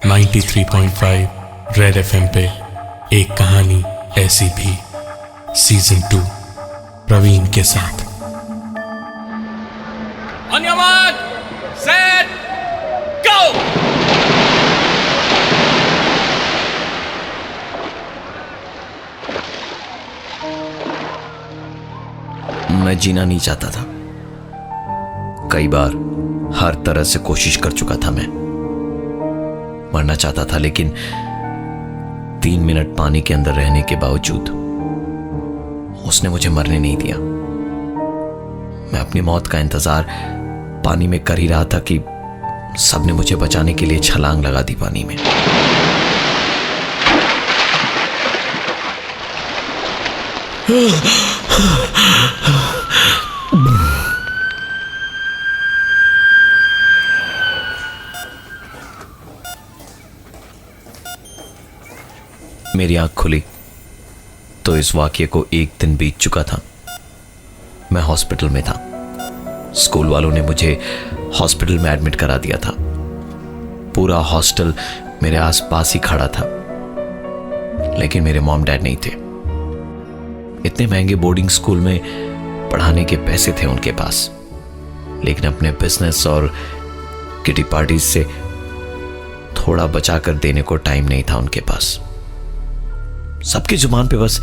93.5 red FM पे एक कहानी ऐसी भी सीजन 2 प्रवीण के साथ। On your mark, set, go! मैं जीना नहीं चाहता था। कई बार हर तरह से कोशिश कर चुका था। मैं मरना चाहता था, लेकिन 3 मिनट पानी के अंदर रहने के बावजूद उसने मुझे मरने नहीं दिया। मैं अपनी मौत का इंतजार पानी में कर ही रहा था कि सबने मुझे बचाने के लिए छलांग लगा दी पानी में। मेरी आंख खुली तो इस वाकये को 1 दिन बीत चुका था। मैं हॉस्पिटल में था। स्कूल वालों ने मुझे हॉस्पिटल में एडमिट करा दिया था। पूरा हॉस्टल मेरे आसपास ही खड़ा था, लेकिन मेरे मॉम डैड नहीं थे। इतने महंगे बोर्डिंग स्कूल में पढ़ाने के पैसे थे उनके पास, लेकिन अपने बिजनेस और किटी पार्टीज से थोड़ा बचाकर देने को टाइम नहीं था उनके पास। सबकी जुबान पे बस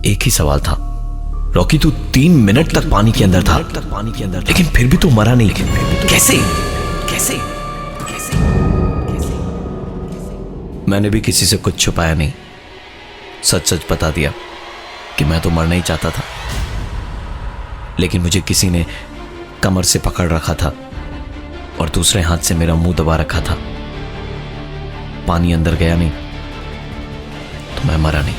एक ही सवाल था, रॉकी तू 3 मिनट तक पानी के अंदर था, लेकिन फिर भी तू मरा नहीं। कैसे? कैसे? कैसे? मैंने भी किसी से कुछ छुपाया नहीं, सच सच बता दिया कि मैं तो मरना ही चाहता था, लेकिन मुझे किसी ने कमर से पकड़ रखा था और दूसरे हाथ से मेरा मुंह दबा रखा था। पानी अंदर गया नहीं तो मैं मरा नहीं।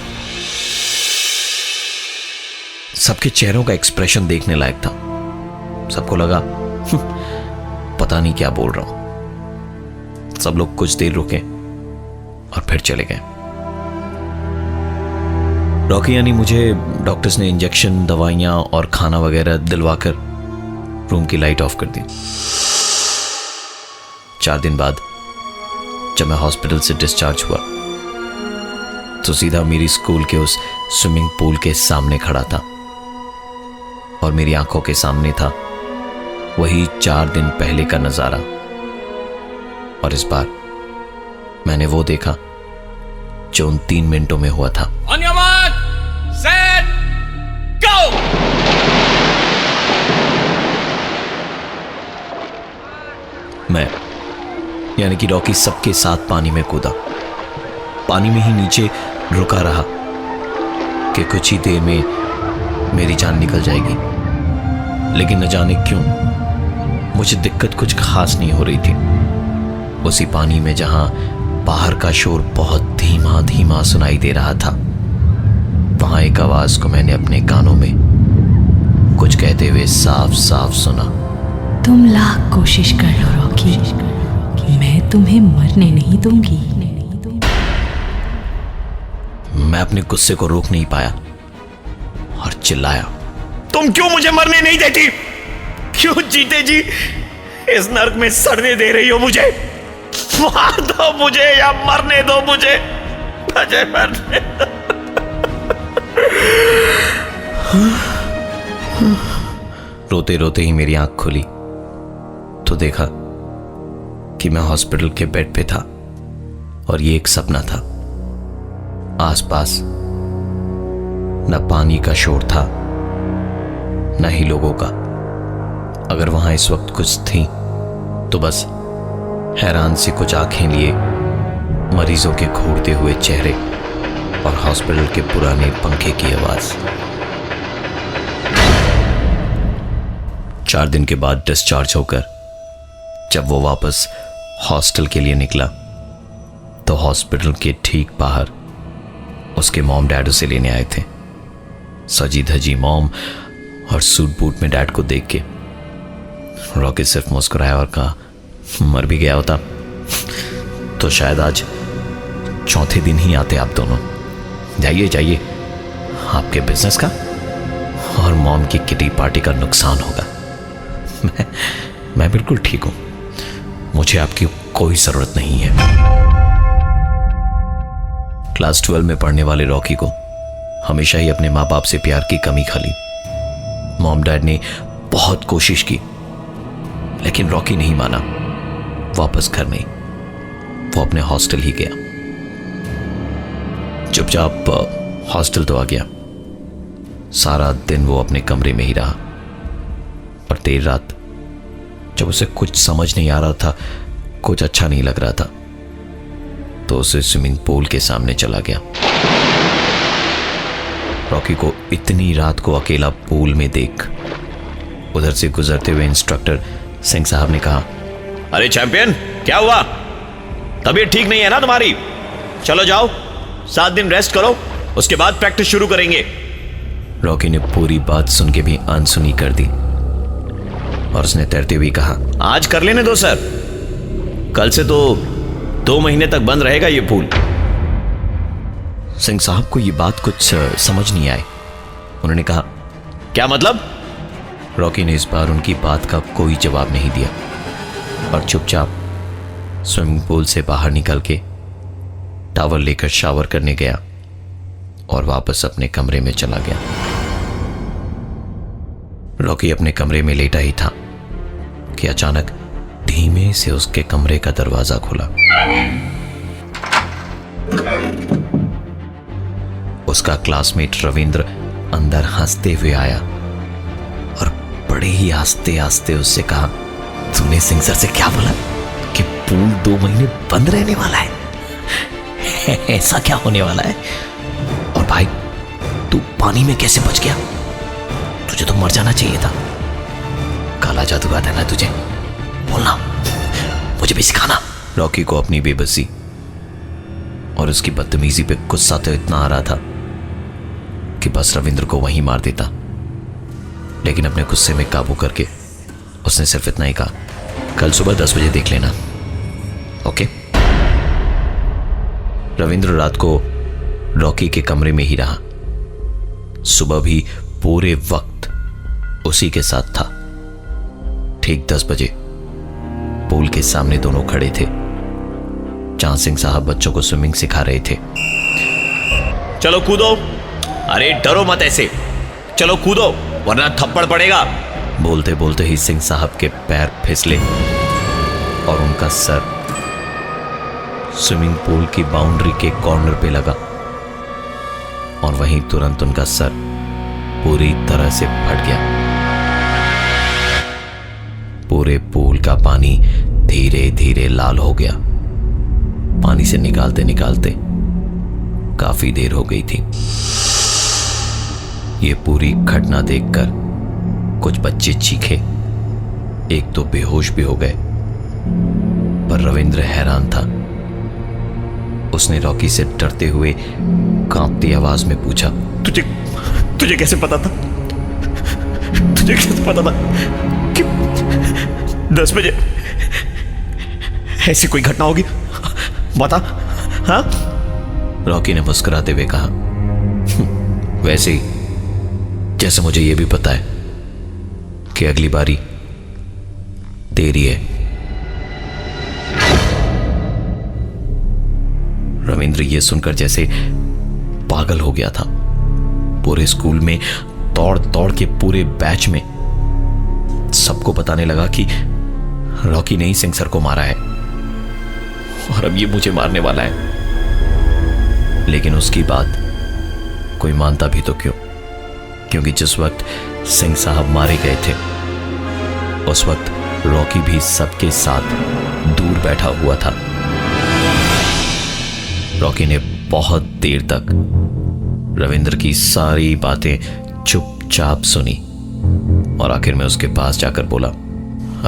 सबके चेहरों का एक्सप्रेशन देखने लायक था। सबको लगा पता नहीं क्या बोल रहा हूं। सब लोग कुछ देर रुके और फिर चले गए। रॉकी यानी मुझे डॉक्टर्स ने इंजेक्शन, दवाइयां और खाना वगैरह दिलवाकर रूम की लाइट ऑफ कर दी। 4 दिन बाद जब मैं हॉस्पिटल से डिस्चार्ज हुआ तो सीधा मेरी स्कूल के उस स्विमिंग पूल के सामने खड़ा था और मेरी आंखों के सामने था वही 4 दिन पहले का नजारा। और इस बार मैंने वो देखा जो उन 3 मिनटों में हुआ था। On your mark, set, go! मैं यानी कि रॉकी सबके साथ पानी में कूदा। पानी में ही नीचे रुका रहा कि कुछ ही देर में मेरी जान निकल जाएगी, लेकिन न जाने क्यों मुझे दिक्कत कुछ खास नहीं हो रही थी। उसी पानी में जहां बाहर का शोर बहुत धीमा धीमा सुनाई दे रहा था, वहां एक आवाज को मैंने अपने कानों में कुछ कहते हुए साफ साफ सुना। तुम लाख कोशिश कर लो रॉकी, मैं तुम्हें मरने नहीं दूंगी। मैं अपने गुस्से को रोक नहीं पाया और चिल्लाया, तुम क्यों मुझे मरने नहीं देती? क्यों जीते जी इस नर्क में सड़ने दे रही हो मुझे? मार दो मुझे या मरने दो मुझे, मुझे मरने दो। रोते रोते ही मेरी आंख खुली तो देखा कि मैं हॉस्पिटल के बेड पे था और ये एक सपना था। आसपास न पानी का शोर था न ही लोगों का। अगर वहां इस वक्त कुछ थी तो बस हैरान सी कुछ आंखें लिए मरीजों के घूरते हुए चेहरे और हॉस्पिटल के पुराने पंखे की आवाज। 4 दिन के बाद डिस्चार्ज होकर जब वो वापस हॉस्टल के लिए निकला तो हॉस्पिटल के ठीक बाहर उसके मॉम डैड उसे लेने आए थे। सजी धजी मॉम और सूट बूट में डैड को देख के रॉकी सिर्फ मुस्कुराया और कहा, मर भी गया होता तो शायद आज 4थे दिन ही आते आप दोनों। जाइए जाइए, आपके बिजनेस का और मॉम की किटी पार्टी का नुकसान होगा। मैं बिल्कुल ठीक हूं, मुझे आपकी कोई जरूरत नहीं है। क्लास 12 में पढ़ने वाले रॉकी को हमेशा ही अपने माँ बाप से प्यार की कमी खली। मॉम डैड ने बहुत कोशिश की, लेकिन रॉकी नहीं माना। वापस घर नहीं, वो अपने हॉस्टल ही गया। चुपचाप हॉस्टल तो आ गया। सारा दिन वो अपने कमरे में ही रहा, और देर रात जब उसे कुछ समझ नहीं आ रहा था, कुछ अच्छा नहीं लग रहा था, तो उसे स्विमिंग पूल के सामने चला गया। रॉकी को इतनी रात को अकेला पूल में देख उधर से गुजरते हुए इंस्ट्रक्टर सिंह साहब ने कहा, अरे चैंपियन, क्या हुआ? तबीयत ठीक नहीं है ना तुम्हारी? चलो जाओ, 7 दिन रेस्ट करो, उसके बाद प्रैक्टिस शुरू करेंगे। रॉकी ने पूरी बात सुन के भी अनसुनी कर दी और उसने तैरते हुए कहा, आज कर लेने दो सर, कल से तो 2 महीने तक बंद रहेगा ये पूल। सिंह साहब को ये बात कुछ समझ नहीं आई। उन्होंने कहा, क्या मतलब? रॉकी ने इस बार उनकी बात का कोई जवाब नहीं दिया और चुपचाप स्विमिंग पूल से बाहर निकल के टॉवल लेकर शावर करने गया और वापस अपने कमरे में चला गया। रॉकी अपने कमरे में लेटा ही था कि अचानक धीमे से उसके कमरे का दरवाजा खुला। उसका क्लासमेट रविंद्र अंदर हंसते हुए आया और बड़े ही आस्ते आस्ते उससे कहा, तूने सिंह सर से क्या बोला कि पूल 2 महीने बंद रहने वाला है? ऐसा क्या होने वाला है? और भाई, तू पानी में कैसे बच गया? तुझे तो मर जाना चाहिए था। काला जादू आता है ना तुझे? बोलना, मुझे भी सिखाना। रॉकी को अपनी बेबसी और उसकी बदतमीजी पे गुस्सा तो इतना आ रहा था कि बस रविंद्र को वहीं मार देता, लेकिन अपने गुस्से में काबू करके उसने सिर्फ इतना ही कहा, कल सुबह 10 बजे देख लेना, ओके? रविंद्र रात को रॉकी के कमरे में ही रहा। सुबह भी पूरे वक्त उसी के साथ था। ठीक 10 बजे पूल के सामने दोनों खड़े थे, जहां सिंह साहब बच्चों को स्विमिंग सिखा रहे थे। चलो कूदो, अरे डरो मत ऐसे, चलो कूदो वरना थप्पड़ पड़ेगा। बोलते बोलते ही सिंह साहब के पैर फिसले और उनका सर स्विमिंग पूल की बाउंड्री के कॉर्नर पे लगा और वहीं तुरंत उनका सर पूरी तरह से फट गया। पूरे पूल का पानी धीरे धीरे लाल हो गया। पानी से निकालते निकालते काफी देर हो गई थी। ये पूरी घटना देखकर कुछ बच्चे चीखे, एक तो बेहोश भी हो गए, पर रविंद्र हैरान था। उसने रॉकी से डरते हुए कांपती आवाज में पूछा, तुझे कैसे पता था? तुझे कैसे पता था कि 10 बजे ऐसी कोई घटना होगी? बता। हाँ? रॉकी ने मुस्कुराते हुए कहा, वैसे ही जैसे मुझे यह भी पता है कि अगली बारी तेरी है। रविंद्र ये सुनकर जैसे पागल हो गया था। पूरे स्कूल में दौड़ दौड़ के पूरे बैच में सबको बताने लगा कि रॉकी ने ही सिंह सर को मारा है और अब ये मुझे मारने वाला है। लेकिन उसकी बात कोई मानता भी तो क्यों, क्योंकि जिस वक्त सिंह साहब मारे गए थे उस वक्त रॉकी भी सबके साथ दूर बैठा हुआ था। रॉकी ने बहुत देर तक रविंद्र की सारी बातें चुपचाप सुनी और आखिर में उसके पास जाकर बोला,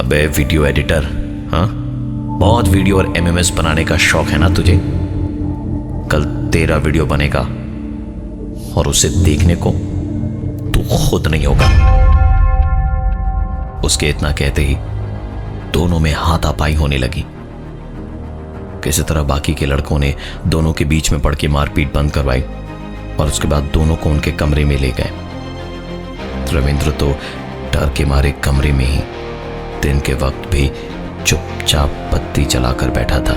अबे वीडियो एडिटर, हाँ, बहुत वीडियो और एमएमएस बनाने का शौक है ना तुझे? कल तेरा वीडियो बनेगा और उसे देखने को तू खुद नहीं होगा। उसके इतना कहते ही दोनों में हाथापाई होने लगी। किसी तरह बाकी के लड़कों ने दोनों के बीच में पड़ के मारपीट बंद करवाई और उसके बाद दोनों को उनके कमरे में ले गए। रविंद्र तो डर के मारे कमरे में ही दिन के वक्त भी चुपचाप बत्ती जलाकर बैठा था।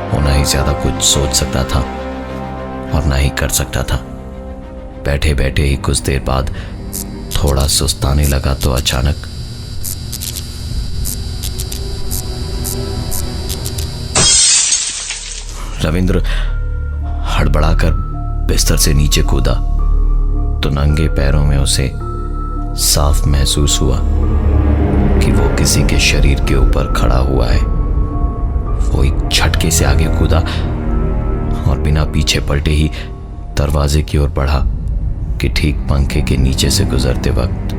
वो ना ही ज्यादा कुछ सोच सकता था और ना ही कर सकता था। बैठे बैठे ही कुछ देर बाद थोड़ा सुस्ताने लगा तो अचानक रविंद्र हड़बड़ाकर बिस्तर से नीचे कूदा तो नंगे पैरों में उसे साफ महसूस हुआ कि वो किसी के शरीर के ऊपर खड़ा हुआ है। वो एक झटके से आगे कूदा और बिना पीछे पलटे ही दरवाजे की ओर बढ़ा कि ठीक पंखे के नीचे से गुजरते वक्त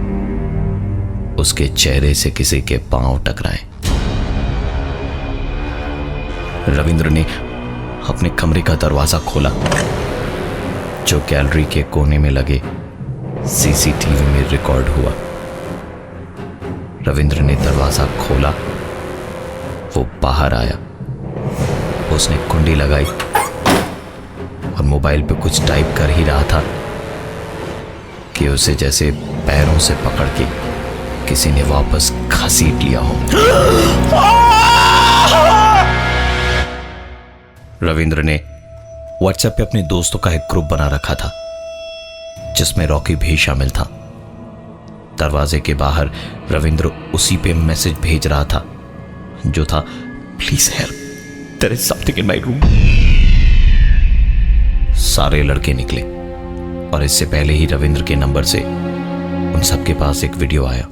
उसके चेहरे से किसी के पांव टकराए। रविंद्र ने अपने कमरे का दरवाजा खोला जो गैलरी के कोने में लगे सीसीटीवी में रिकॉर्ड हुआ। रविंद्र ने दरवाजा खोला, वो बाहर आया। उसने कुंडी लगाई और मोबाइल पे कुछ टाइप कर ही रहा था कि उसे जैसे पैरों से पकड़ के किसी ने वापस घसीट लिया हो। रविंद्र ने व्हाट्सएप पे अपने दोस्तों का एक ग्रुप बना रखा था जिसमें रॉकी भी शामिल था। दरवाजे के बाहर रविंद्र उसी पे मैसेज भेज रहा था जो था, please help, there is something in my room. सारे लड़के निकले और इससे पहले ही रविंद्र के नंबर से उन सबके पास एक वीडियो आया।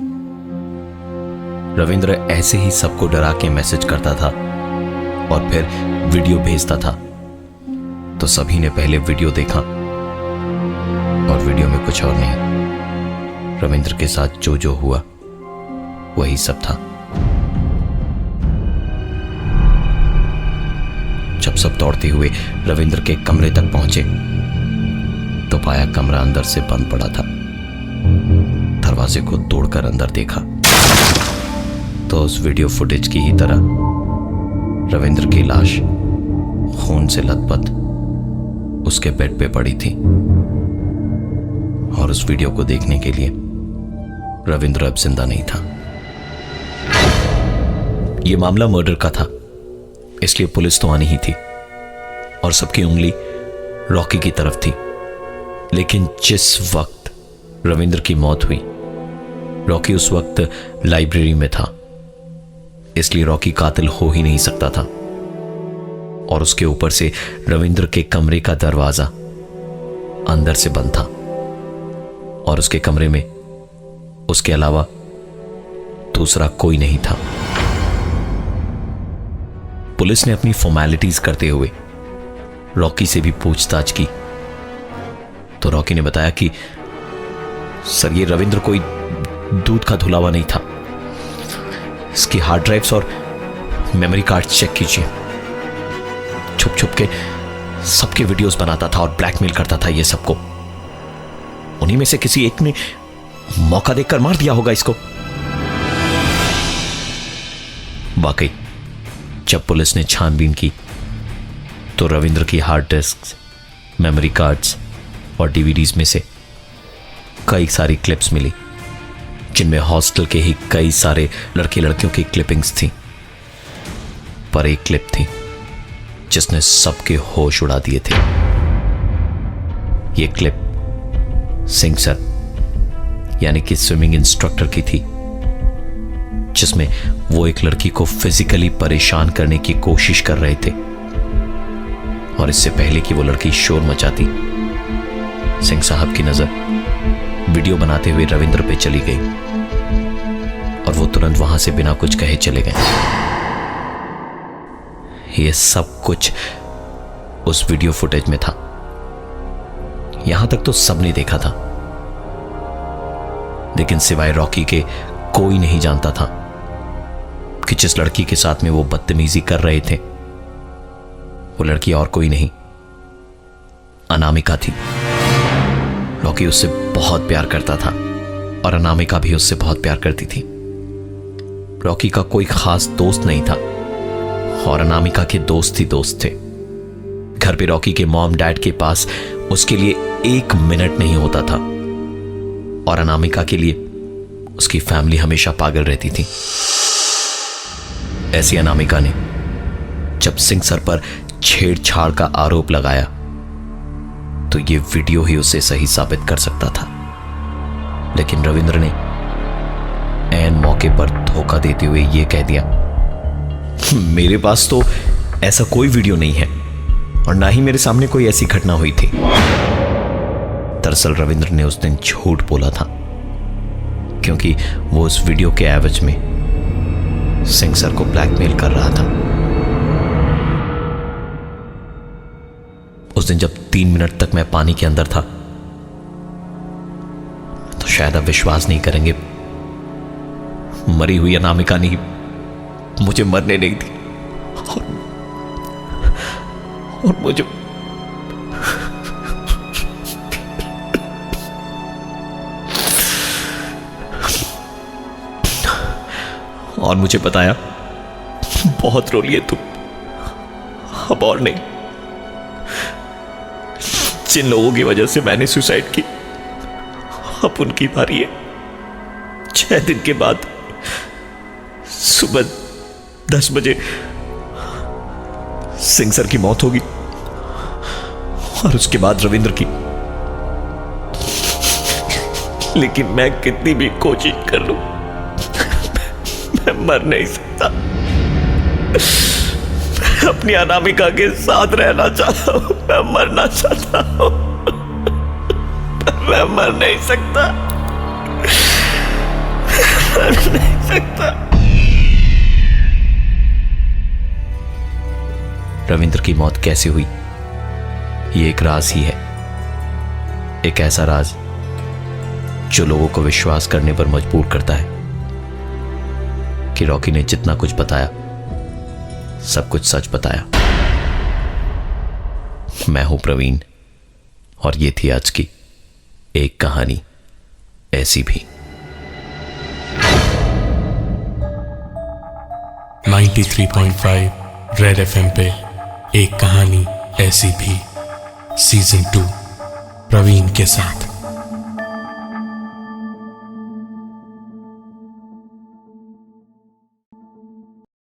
रविंद्र ऐसे ही सबको डरा के मैसेज करता था और फिर वीडियो भेजता था, तो सभी ने पहले वीडियो देखा और वीडियो में कुछ और नहीं, रविंद्र के साथ जो जो हुआ वही सब था। जब सब दौड़ते हुए रविंद्र के कमरे तक पहुंचे तो पाया कमरा अंदर से बंद पड़ा था। दरवाजे को तोड़कर अंदर देखा तो उस वीडियो फुटेज की ही तरह रविंद्र की लाश खून से लथपथ उसके बेड पे पड़ी थी। और उस वीडियो को देखने के लिए रविंद्र अब जिंदा नहीं था। यह मामला मर्डर का था, इसलिए पुलिस तो आनी ही थी और सबकी उंगली रॉकी की तरफ थी। लेकिन जिस वक्त रविंद्र की मौत हुई, रॉकी उस वक्त लाइब्रेरी में था, इसलिए रॉकी कातिल हो ही नहीं सकता था। और उसके ऊपर से रविंद्र के कमरे का दरवाजा अंदर से बंद था और उसके कमरे में उसके अलावा दूसरा कोई नहीं था। पुलिस ने अपनी फॉर्मेलिटीज करते हुए रॉकी से भी पूछताछ की तो रॉकी ने बताया कि सर, ये रविंद्र कोई दूध का धुलावा नहीं था। इसकी हार्ड ड्राइव्स और मेमोरी कार्ड चेक कीजिए। छुप छुप के सबके वीडियोस बनाता था और ब्लैकमेल करता था ये सबको। उन्हीं में से किसी एक ने मौका देखकर मार दिया होगा इसको। वाकई जब पुलिस ने छानबीन की तो रविंद्र की हार्ड डिस्क, मेमोरी कार्ड्स और डीवीडीज में से कई सारी क्लिप्स मिली जिनमें हॉस्टल के ही कई सारे लड़के लड़कियों की क्लिपिंग्स थी। पर एक क्लिप थी जिसने सबके होश उड़ा दिए थे। यह क्लिप सिंह सर यानी कि स्विमिंग इंस्ट्रक्टर की थी, जिसमें वो एक लड़की को फिजिकली परेशान करने की कोशिश कर रहे थे। और इससे पहले कि वो लड़की शोर मचाती, सिंह साहब की नजर वीडियो बनाते हुए रविंद्र पे चली गई और वो तुरंत वहां से बिना कुछ कहे चले गए। ये सब कुछ उस वीडियो फुटेज में था। यहां तक तो सबने देखा था, लेकिन सिवाय रॉकी के कोई नहीं जानता था कि जिस लड़की के साथ में वो बदतमीजी कर रहे थे वो लड़की और कोई नहीं, अनामिका थी। रॉकी उससे बहुत प्यार करता था और अनामिका भी उससे बहुत प्यार करती थी। रॉकी का कोई खास दोस्त नहीं था और अनामिका के दोस्त ही दोस्त थे। घर पे रॉकी के मॉम डैड के पास उसके लिए 1 मिनट नहीं होता था और अनामिका के लिए उसकी फैमिली हमेशा पागल रहती थी। ऐसी अनामिका ने जब सिंह सर पर छेड़छाड़ का आरोप लगाया तो ये वीडियो ही उसे सही साबित कर सकता था। लेकिन रविंद्र ने ऐन मौके पर धोखा देते हुए यह कह दिया, मेरे पास तो ऐसा कोई वीडियो नहीं है और ना ही मेरे सामने कोई ऐसी घटना हुई थी। दरअसल रविंद्र ने उस दिन झूठ बोला था, क्योंकि वो उस वीडियो के एवज में सिंह सर को ब्लैकमेल कर रहा था। उस दिन जब 3 मिनट तक मैं पानी के अंदर था, तो शायद आप विश्वास नहीं करेंगे, मरी हुई अनामिका ने मुझे मरने नहीं दी और मुझे बताया, बहुत रो लिए तुम, अब और नहीं। जिन लोगों की वजह से मैंने सुसाइड की, अब उनकी बारी है। 6 दिन के बाद सुबह 10 बजे सिंह सर की मौत होगी और उसके बाद रविंद्र की। लेकिन मैं कितनी भी कोशिश कर लूं, मैं मर नहीं सकता। मैं अपनी अनामिका के साथ रहना चाहता हूं, मैं मरना चाहता हूं, पर मैं मर नहीं सकता, मर नहीं सकता। रविंद्र की मौत कैसे हुई, ये एक राज ही है। एक ऐसा राज जो लोगों को विश्वास करने पर मजबूर करता है कि रॉकी ने जितना कुछ बताया, सब कुछ सच बताया। मैं हूं प्रवीण और ये थी आज की एक कहानी ऐसी भी। 93.5 रेड एफएम पे एक कहानी ऐसी भी सीजन 2 प्रवीण के साथ।